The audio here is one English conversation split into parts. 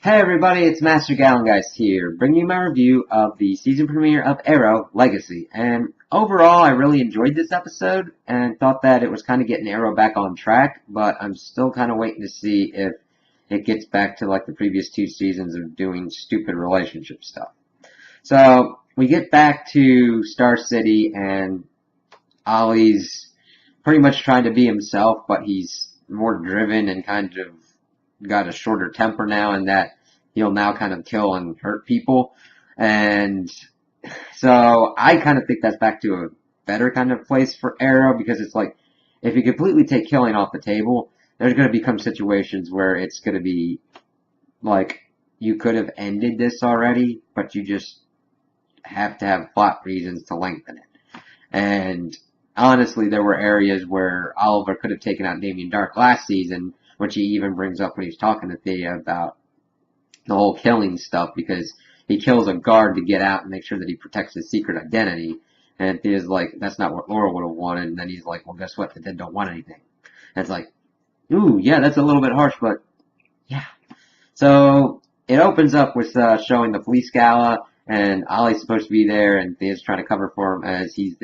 Hey everybody, it's Master Gallengeist here, bringing you my review of the season premiere of Arrow Legacy. And overall, I really enjoyed this episode and thought that it was kind of getting Arrow back on track, but I'm still kind of waiting to see if it gets back to like the previous two seasons of doing stupid relationship stuff. So, we get back to Star City and Ollie's pretty much trying to be himself, but he's more driven and kind of got a shorter temper now, and that he'll now kind of kill and hurt people. And so I kind of think that's back to a better kind of place for Arrow, because it's like, if you completely take killing off the table, there's going to become situations where it's going to be like, you could have ended this already, but you just have to have plot reasons to lengthen it. And honestly, there were areas where Oliver could have taken out Damien Dark last season, which he even brings up when he's talking to Thea about the whole killing stuff, because he kills a guard to get out and make sure that he protects his secret identity. And Thea's like, that's not what Laura would have wanted. And then he's like, well, guess what? The dead don't want anything. And it's like, ooh, yeah, that's a little bit harsh, but yeah. So it opens up with showing the police gala, and Ollie's supposed to be there, and Thea's trying to cover for him as he's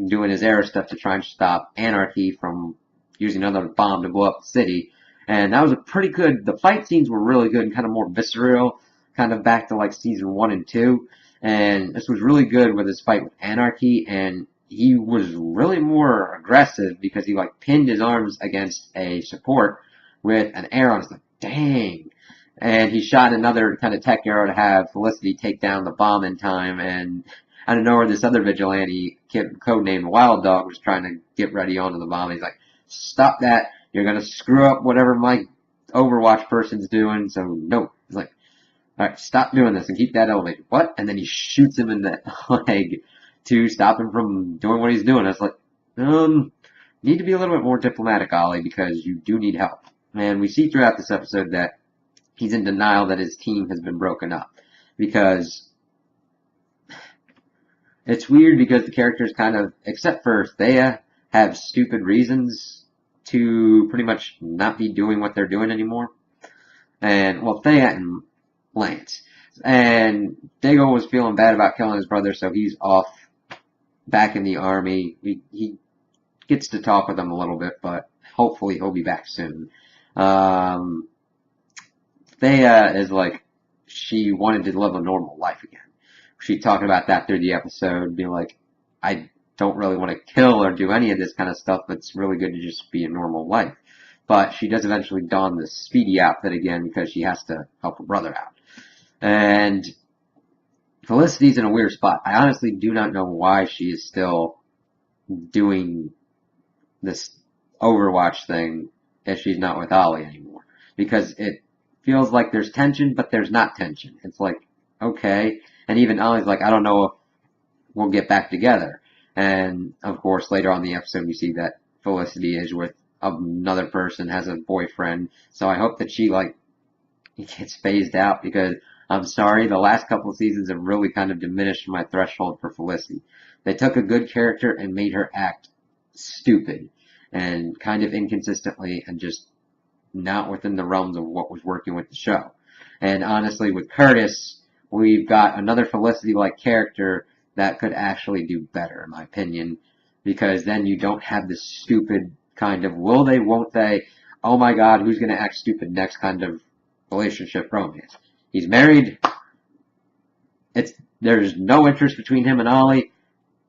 doing his Arrow stuff to try and stop Anarchy from using another bomb to blow up the city. And that was a pretty good, the fight scenes were really good and kind of more visceral, kind of back to like season 1 and 2. And this was really good with his fight with Anarchy, and he was really more aggressive because he like pinned his arms against a support with an arrow. And it's like, dang. And he shot another kind of tech arrow to have Felicity take down the bomb in time, and I don't know where this other vigilante kid, codenamed Wild Dog, was trying to get ready onto the bomb. He's like, stop that. You're going to screw up whatever my Overwatch person's doing. So, no. He's like, alright, stop doing this and keep that elevated. What? And then he shoots him in the leg to stop him from doing what he's doing. I was like, need to be a little bit more diplomatic, Ollie, because you do need help. And we see throughout this episode that he's in denial that his team has been broken up. Because it's weird, because the characters kind of, except for Thea, have stupid reasons to pretty much not be doing what they're doing anymore. And, well, Thea and Lance. And Dago was feeling bad about killing his brother, so he's off back in the army. He gets to talk with them a little bit, but hopefully he'll be back soon. Thea is like, she wanted to live a normal life again. She talked about that through the episode, being like, I don't really want to kill or do any of this kind of stuff. It's really good to just be a normal life. But she does eventually don the Speedy outfit again because she has to help her brother out. And Felicity's in a weird spot. I honestly do not know why she is still doing this Overwatch thing if she's not with Ollie anymore. Because it feels like there's tension, but there's not tension. It's like, okay. And even Ollie's like, I don't know if we'll get back together. And, of course, later on in the episode, we see that Felicity is with another person, has a boyfriend. So I hope that she, like, gets phased out, because I'm sorry, the last couple of seasons have really kind of diminished my threshold for Felicity. They took a good character and made her act stupid and kind of inconsistently and just not within the realms of what was working with the show. And honestly, with Curtis, we've got another Felicity-like character that could actually do better, in my opinion, because then you don't have this stupid kind of will they, won't they, oh my god, who's going to act stupid next kind of relationship romance. He's married. There's no interest between him and Ollie.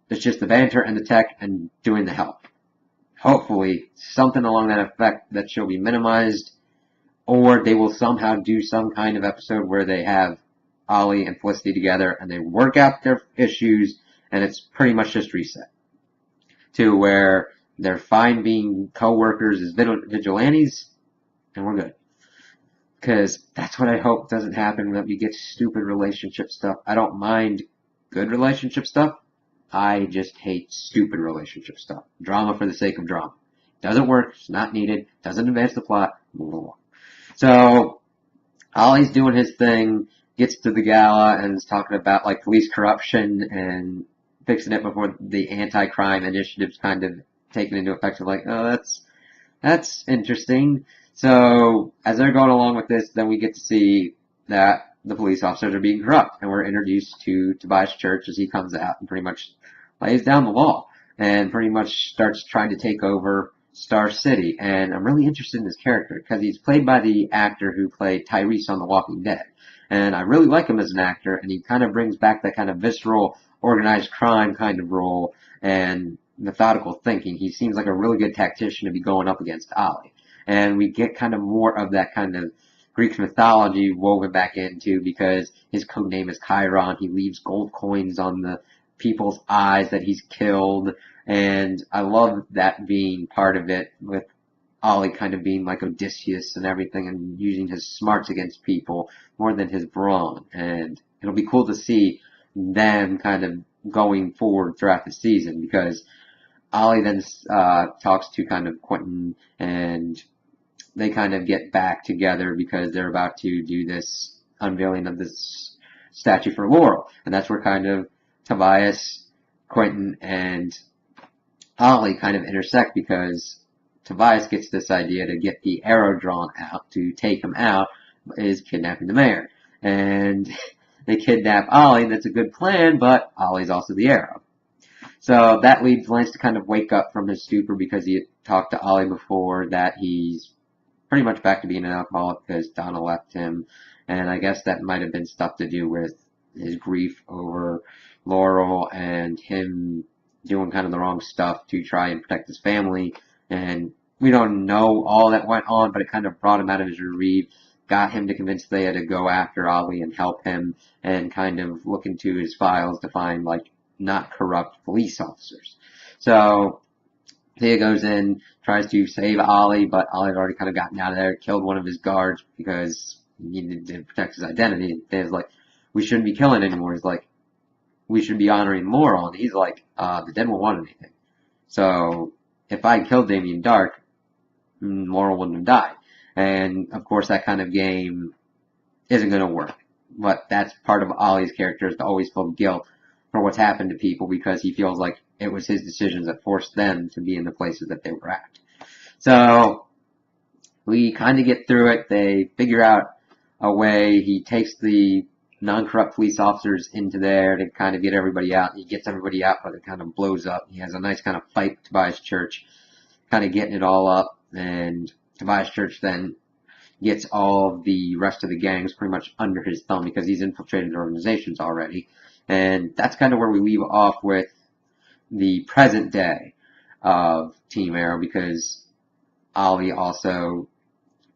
It's just the banter and the tech and doing the help. Hopefully, something along that effect that shall be minimized, or they will somehow do some kind of episode where they have Ollie and Felicity together and they work out their issues, and it's pretty much just reset to where they're fine being co-workers as vigilantes, and we're good. Because that's what I hope doesn't happen, that we get stupid relationship stuff. I don't mind good relationship stuff. I just hate stupid relationship stuff. Drama for the sake of drama. Doesn't work, it's not needed, doesn't advance the plot, move along. So, Ollie's doing his thing, gets to the gala and is talking about like police corruption and fixing it before the anti-crime initiative's kind of taken into effect. So like, oh, that's interesting. So as they're going along with this, then we get to see that the police officers are being corrupt, and we're introduced to Tobias Church as he comes out and pretty much lays down the law and pretty much starts trying to take over Star City. And I'm really interested in this character because he's played by the actor who played Tyrese on The Walking Dead. And I really like him as an actor, and he kind of brings back that kind of visceral, organized crime kind of role and methodical thinking. He seems like a really good tactician to be going up against Ollie. And we get kind of more of that kind of Greek mythology woven back into because his code name is Chiron. He leaves gold coins on the people's eyes that he's killed. And I love that being part of it with Ollie kind of being like Odysseus and everything and using his smarts against people more than his brawn. And it'll be cool to see them kind of going forward throughout the season because Ollie then talks to kind of Quentin and they kind of get back together because they're about to do this unveiling of this statue for Laurel. And that's where kind of Tobias, Quentin, and Ollie kind of intersect because Tobias gets this idea to get the arrow drawn out to take him out is kidnapping the mayor. And they kidnap Ollie, and that's a good plan, but Ollie's also the arrow. So that leads Lance to kind of wake up from his stupor because he had talked to Ollie before that he's pretty much back to being an alcoholic because Donna left him. And I guess that might have been stuff to do with his grief over Laurel and him doing kind of the wrong stuff to try and protect his family. And we don't know all that went on, but it kind of brought him out of his reprieve, got him to convince Thea to go after Ollie and help him and kind of look into his files to find, like, not corrupt police officers. So Thea goes in, tries to save Ollie, but Ollie's already kind of gotten out of there, killed one of his guards because he needed to protect his identity. And Thea's like, we shouldn't be killing anymore. He's like, we should be honoring Laurel. And he's like, the dead won't want anything. So if I killed Damien Dark, Laurel wouldn't have died. And of course that kind of game isn't going to work. But that's part of Ollie's character is to always feel guilt for what's happened to people because he feels like it was his decisions that forced them to be in the places that they were at. So we kind of get through it. They figure out a way. He takes the non-corrupt police officers into there to kind of get everybody out. He gets everybody out, but it kind of blows up. He has a nice kind of fight with Tobias Church, kind of getting it all up. And Tobias Church then gets all the rest of the gangs pretty much under his thumb because he's infiltrated their organizations already. And that's kind of where we leave off with the present day of Team Arrow because Ollie also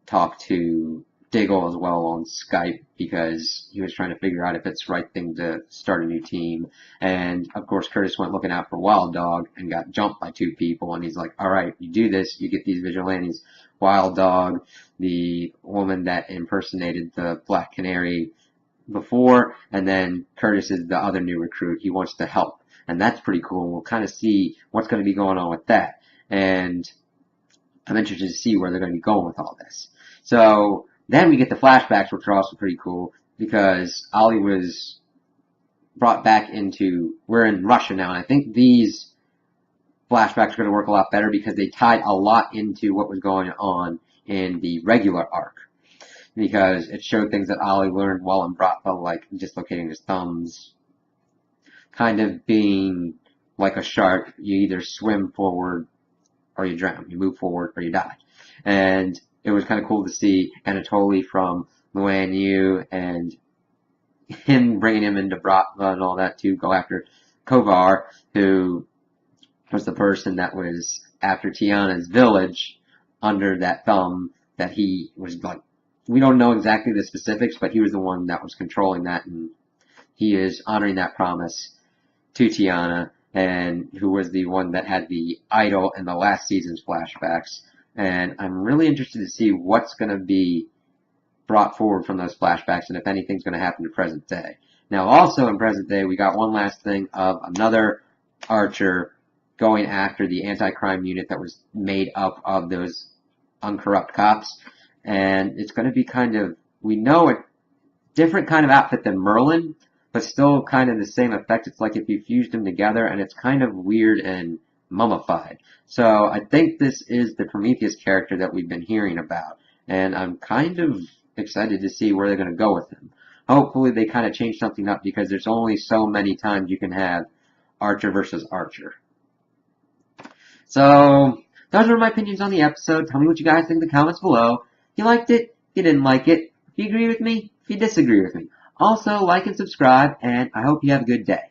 talked to Diggle as well on Skype because he was trying to figure out if it's the right thing to start a new team. And of course Curtis went looking out for Wild Dog and got jumped by 2 people and he's like, alright, you do this, you get these vigilantes. Wild Dog, the woman that impersonated the Black Canary before, and then Curtis is the other new recruit. He wants to help. And that's pretty cool. We'll kind of see what's going to be going on with that. And I'm interested to see where they're going to be going with all this. So then we get the flashbacks, which are also pretty cool because Ollie was brought back into, we're in Russia now, and I think these flashbacks are going to work a lot better because they tied a lot into what was going on in the regular arc. Because it showed things that Ollie learned while in Bratva, like dislocating his thumbs, kind of being like a shark. You either swim forward or you drown. You move forward or you die. And it was kind of cool to see Anatoly from Luan Yu and him bringing him into Bratva and all that to go after Kovar, who was the person that was after Tiana's village under that thumb that he was like, we don't know exactly the specifics, but he was the one that was controlling that, and he is honoring that promise to Tiana, and who was the one that had the idol in the last season's flashbacks. And I'm really interested to see what's going to be brought forward from those flashbacks and if anything's going to happen to present day. Now, also in present day, we got one last thing of another Archer going after the anti-crime unit that was made up of those uncorrupt cops. And it's going to be kind of, we know a different kind of outfit than Merlin, but still kind of the same effect. It's like if you fused them together, and it's kind of weird and mummified. So I think this is the Prometheus character that we've been hearing about. And I'm kind of excited to see where they're going to go with him. Hopefully they kind of change something up because there's only so many times you can have Archer versus Archer. So, those were my opinions on the episode. Tell me what you guys think in the comments below. If you liked it, if you didn't like it, if you agree with me, if you disagree with me. Also, like and subscribe, and I hope you have a good day.